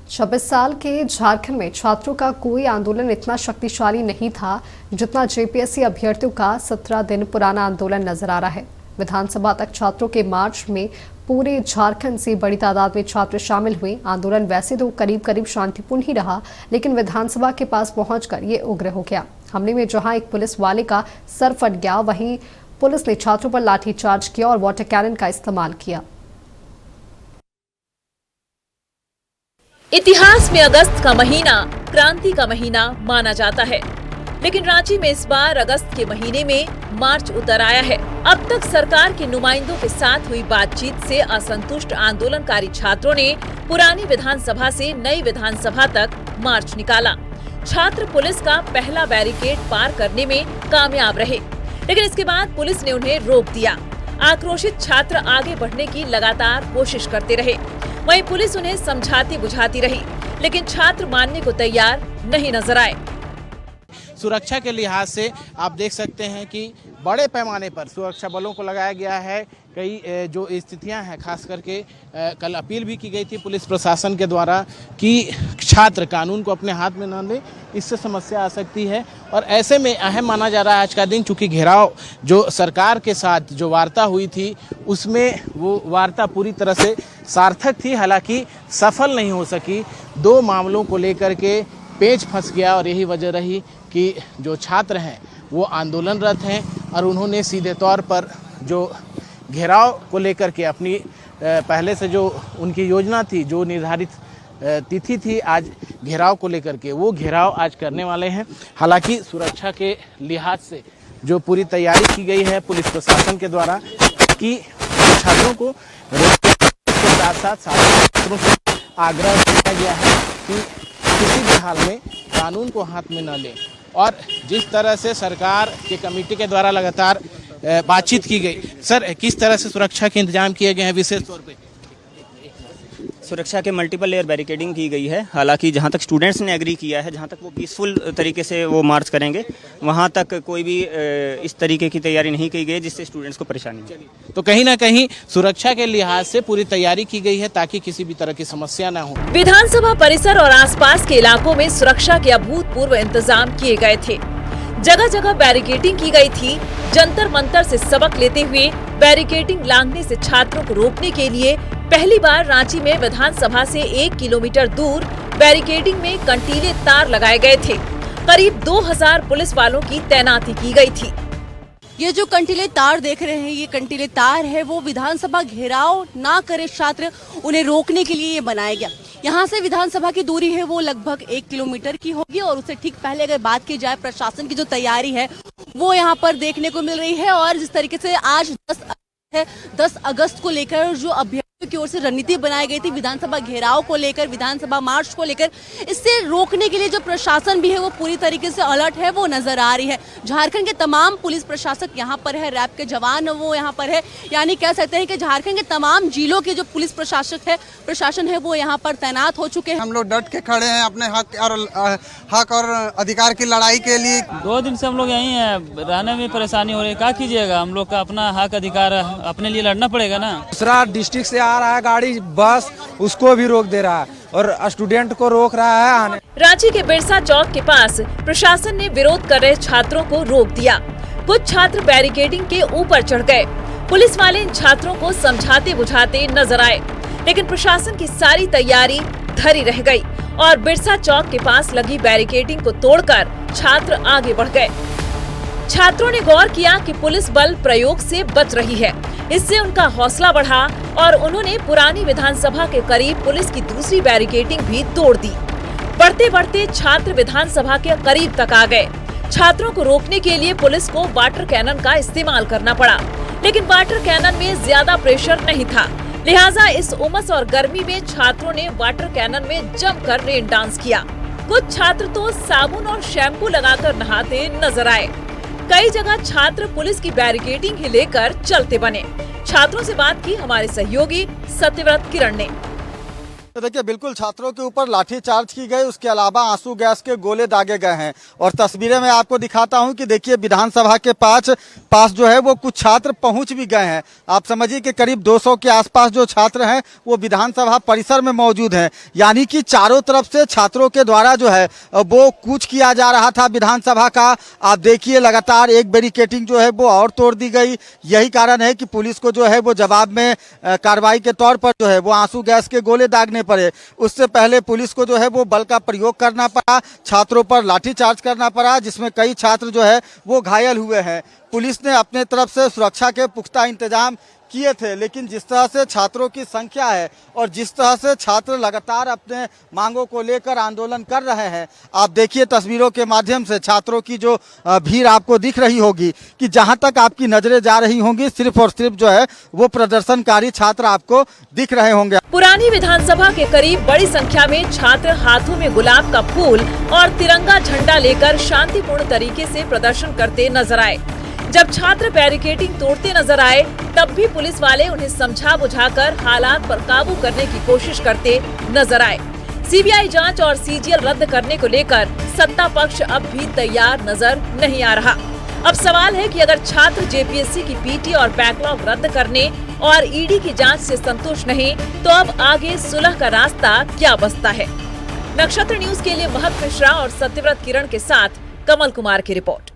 26 साल के झारखंड में छात्रों का कोई आंदोलन इतना शक्तिशाली नहीं था जितना जेपीएससी अभ्यर्थियों का 17 दिन पुराना आंदोलन नजर आ रहा है। विधानसभा तक छात्रों के मार्च में पूरे झारखंड से बड़ी तादाद में छात्र शामिल हुए। आंदोलन वैसे तो करीब शांतिपूर्ण ही रहा, लेकिन विधानसभा के पास पहुंचकर ये उग्र हो गया। हमले में जहां एक पुलिस वाले का सर फट गया, वहीं पुलिस ने छात्रों पर लाठीचार्ज किया और वाटर कैनन का इस्तेमाल किया। इतिहास में अगस्त का महीना क्रांति का महीना माना जाता है, लेकिन रांची में इस बार अगस्त के महीने में मार्च उतर आया है। अब तक सरकार के नुमाइंदों के साथ हुई बातचीत से असंतुष्ट आंदोलनकारी छात्रों ने पुरानी विधानसभा से नई विधानसभा तक मार्च निकाला। छात्र पुलिस का पहला बैरिकेड पार करने में कामयाब रहे, लेकिन इसके बाद पुलिस ने उन्हें रोक दिया। आक्रोशित छात्र आगे बढ़ने की लगातार कोशिश करते रहे, वहीं पुलिस उन्हें समझाती बुझाती रही, लेकिन छात्र मानने को तैयार नहीं नजर आए। सुरक्षा के लिहाज से आप देख सकते हैं कि बड़े पैमाने पर सुरक्षा बलों को लगाया गया है। कई जो स्थितियां हैं, खास करके कल अपील भी की गई थी पुलिस प्रशासन के द्वारा कि छात्र कानून को अपने हाथ में न लें, इससे समस्या आ सकती है। और ऐसे में अहम माना जा रहा है आज का दिन, चूँकि घेराव जो सरकार के साथ जो वार्ता हुई थी उसमें वो वार्ता पूरी तरह से सार्थक थी, हालांकि सफल नहीं हो सकी। दो मामलों को लेकर के पेच फंस गया और यही वजह रही कि जो छात्र हैं वो आंदोलनरत हैं और उन्होंने सीधे तौर पर जो घेराव को लेकर के अपनी पहले से जो उनकी योजना थी, जो निर्धारित तिथि थी आज घेराव को लेकर के, वो घेराव आज करने वाले हैं। हालांकि सुरक्षा के लिहाज से जो पूरी तैयारी की गई है पुलिस प्रशासन के द्वारा कि छात्रों को के साथ साथ छात्रों से आग्रह किया गया है कि किसी भी हाल में कानून को हाथ में न लें। और जिस तरह से सरकार के कमेटी के द्वारा लगातार बातचीत की गई, सर किस तरह से सुरक्षा के इंतजाम किए गए हैं? विशेष तौर पे सुरक्षा के मल्टीपल लेयर बैरिकेडिंग की गई है। हालांकि जहां तक स्टूडेंट्स ने एग्री किया है, जहां तक वो पीसफुल तरीके से वो मार्च करेंगे, वहां तक कोई भी इस तरीके की तैयारी नहीं की गई जिससे स्टूडेंट्स को परेशानी हो। तो कहीं ना कहीं सुरक्षा के लिहाज से पूरी तैयारी की गई है ताकि किसी भी तरह की समस्या न हो। विधानसभा परिसर और आसपास के इलाकों में सुरक्षा के अभूतपूर्व इंतजाम किए गए थे। जगह जगह बैरिकेडिंग की गई थी। जंतर मंतर से सबक लेते हुए बैरिकेडिंग लांघने से छात्रों को रोकने के लिए पहली बार रांची में विधानसभा से 1 किलोमीटर दूर बैरिकेडिंग में कंटीले तार लगाए गए थे। करीब 2000 पुलिस वालों की तैनाती की गई थी। ये जो कंटीले तार देख रहे हैं, ये कंटीले तार है, वो विधानसभा घेराव ना करे छात्र उन्हें रोकने के लिए ये बनाया गया। यहाँ से विधानसभा की दूरी है वो लगभग 1 किलोमीटर की होगी और उससे ठीक पहले अगर बात की जाए प्रशासन की जो तैयारी है वो यहाँ पर देखने को मिल रही है। और जिस तरीके से आज 10 अगस्त को लेकर जो अभ्यर्थियों की ओर से रणनीति बनाई गई थी विधानसभा घेराव को लेकर, विधानसभा मार्च को लेकर, इससे रोकने के लिए जो प्रशासन भी है वो पूरी तरीके से अलर्ट है, वो नजर आ रही है। झारखंड के तमाम पुलिस प्रशासक यहाँ पर है, रैब के जवान वो यहाँ पर है, यानी कह सकते हैं कि झारखंड के तमाम जिलों के जो पुलिस प्रशासन है वो यहाँ पर तैनात हो चुके हैं। हम लोग डट के खड़े हैं अपने हक और अधिकार की लड़ाई के लिए। 2 दिन से हम लोग यहीं हैं, रहने में परेशानी हो रही है। क्या कीजिएगा, हम लोग का अपना हक अधिकार अपने लिए लड़ना पड़ेगा ना। दूसरा डिस्ट्रिक्ट से आ रहा है गाड़ी, बस, उसको भी रोक दे रहा है और स्टूडेंट को रोक रहा है आने। रांची के बिरसा चौक के पास प्रशासन ने विरोध कर रहे छात्रों को रोक दिया। कुछ छात्र बैरिकेडिंग के ऊपर चढ़ गए। पुलिस वाले इन छात्रों को समझाते बुझाते नजर आए, लेकिन प्रशासन की सारी तैयारी धरी रह गई और बिरसा चौक के पास लगी बैरिकेडिंग को तोड़कर छात्र आगे बढ़ गए। छात्रों ने गौर किया कि पुलिस बल प्रयोग से बच रही है, इससे उनका हौसला बढ़ा और उन्होंने पुरानी विधानसभा के करीब पुलिस की दूसरी बैरिकेडिंग भी तोड़ दी। बढ़ते बढ़ते छात्र विधानसभा के करीब तक आ गए। छात्रों को रोकने के लिए पुलिस को वाटर कैनन का इस्तेमाल करना पड़ा, लेकिन वाटर कैनन में ज्यादा प्रेशर नहीं था, लिहाजा इस उमस और गर्मी में छात्रों ने वाटर कैनन में जमकर रेन डांस किया। कुछ छात्र तो साबुन और शैम्पू लगाकर नहाते नजर आए। कई जगह छात्र पुलिस की बैरिकेडिंग ही लेकर चलते बने। छात्रों से बात की हमारे सहयोगी सत्यव्रत किरण ने। तो देखिए बिल्कुल छात्रों के ऊपर लाठीचार्ज की गई, उसके अलावा आंसू गैस के गोले दागे गए हैं। और तस्वीरें मैं आपको दिखाता हूं कि देखिए विधानसभा के पास जो है वो कुछ छात्र पहुंच भी गए हैं। आप समझिए कि करीब 200 के आसपास जो छात्र हैं वो विधानसभा परिसर में मौजूद हैं। यानी कि चारों तरफ से छात्रों के द्वारा जो है वो कूच किया जा रहा था विधानसभा का। आप देखिए लगातार एक बैरिकेडिंग जो है वो और तोड़ दी गई। यही कारण है कि पुलिस को जो है वो जवाब में कार्रवाई के तौर पर जो है वो आंसू गैस के गोले दागने पड़े। उससे पहले पुलिस को जो है वो बल का प्रयोग करना पड़ा, छात्रों पर लाठीचार्ज करना पड़ा, जिसमें कई छात्र जो है वो घायल हुए हैं। पुलिस ने अपने तरफ से सुरक्षा के पुख्ता इंतजाम किए थे, लेकिन जिस तरह से छात्रों की संख्या है और जिस तरह से छात्र लगातार अपने मांगों को लेकर आंदोलन कर रहे हैं, आप देखिए तस्वीरों के माध्यम से छात्रों की जो भीड़ आपको दिख रही होगी कि जहां तक आपकी नजरें जा रही होंगी सिर्फ और सिर्फ जो है वो प्रदर्शनकारी छात्र आपको दिख रहे होंगे। पुरानी विधानसभा के करीब बड़ी संख्या में छात्र हाथों में गुलाब का फूल और तिरंगा झंडा लेकर शांतिपूर्ण तरीके से प्रदर्शन करते नजर आए। जब छात्र बैरिकेडिंग तोड़ते नजर आए तब भी पुलिस वाले उन्हें समझा बुझाकर हालात पर काबू करने की कोशिश करते नजर आए। सीबीआई जांच और सीजीएल रद्द करने को लेकर सत्ता पक्ष अब भी तैयार नजर नहीं आ रहा। अब सवाल है कि अगर छात्र जेपीएससी की पीटी और बैकलॉग रद्द करने और ईडी की जांच से संतुष्ट नहीं तो अब आगे सुलह का रास्ता क्या बचता है। नक्षत्र न्यूज के लिए महक मिश्रा और सत्यव्रत किरण के साथ कमल कुमार की रिपोर्ट।